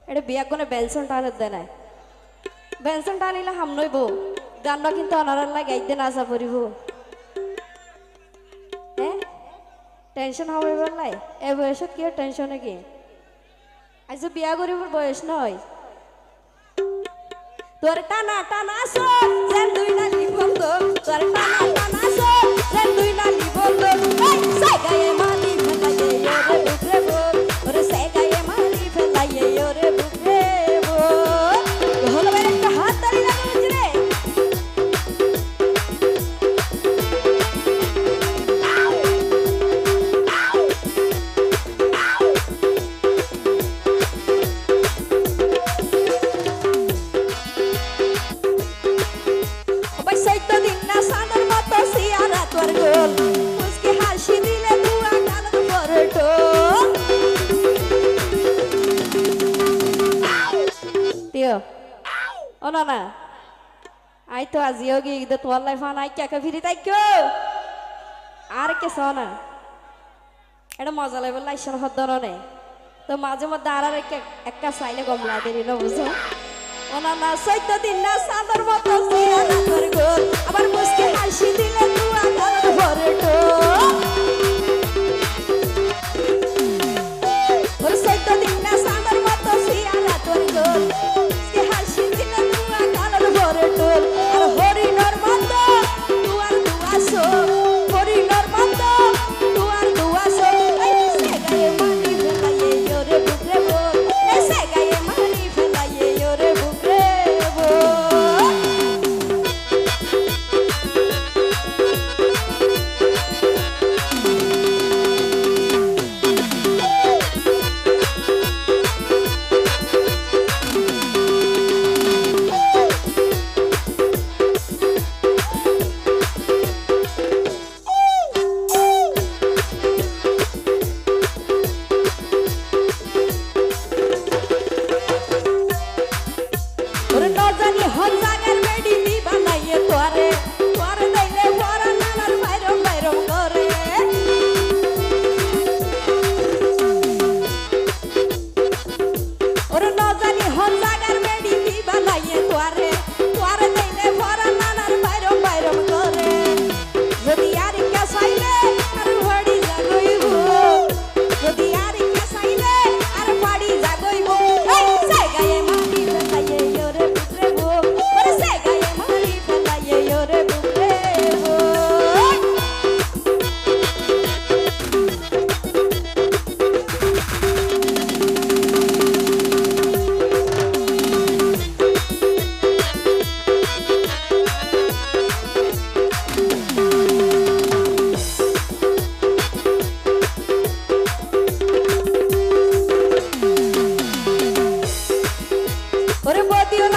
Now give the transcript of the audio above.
এটা বিয়া কোনে বেলসন টানের দেয় নাই বেলসন টানিলে হাম নইব গানটা কিন্তু অনারার লাগে গাইতে নাচা পড়িব হ্যাঁ টেনশন হবে বললাই এ বয়সত কি টেনশনে কি আজ বিয়া করিবার বয়স নয় তোর টানা টানা সব যেন দুই নালি বন্ধ তোর টানা টানা সব যেন দুই নালি বন্ধ এই সাইগায়ে মালি ফেলাইয়ে ওরে বুকরে বল ওরে সাইগায়ে মালি ফেলাইয়ে ওরে বুকরে বল হলো ভাই একটা হাত তালি লাগাচ্ছি রে Oh no na, ai to aziogi ida to Allah fan ai kya kafiri tai kyo, ar ke sona, এটা মজা লাগে বলে ঈশ্বর হদ্দর নেই তো মাঝে মধ্যে আর একটা সাইলে গমলা দেরি না বুঝো ওনা না সৈত দিন না সাদর মতো সিয়ারা তোর গোল আবার মুস্কি হাসি দিলে তুই আগার ভরে তো ওর সৈত দিন না সাদর মতো সিয়ারা তোর গোল মুস্কি হাসি দিলে তুই আগার ভরে তো আর হরিণর মতো তুয়ার দুয়াসো হরিণর মতো তুয়ার দুয়াসো সে গায়ে মানি ফেলাইয়ে ওরে বুকরে বল সে গায়ে মানি ফেলাইয়ে ওরে বুকরে বল ওরে বদিও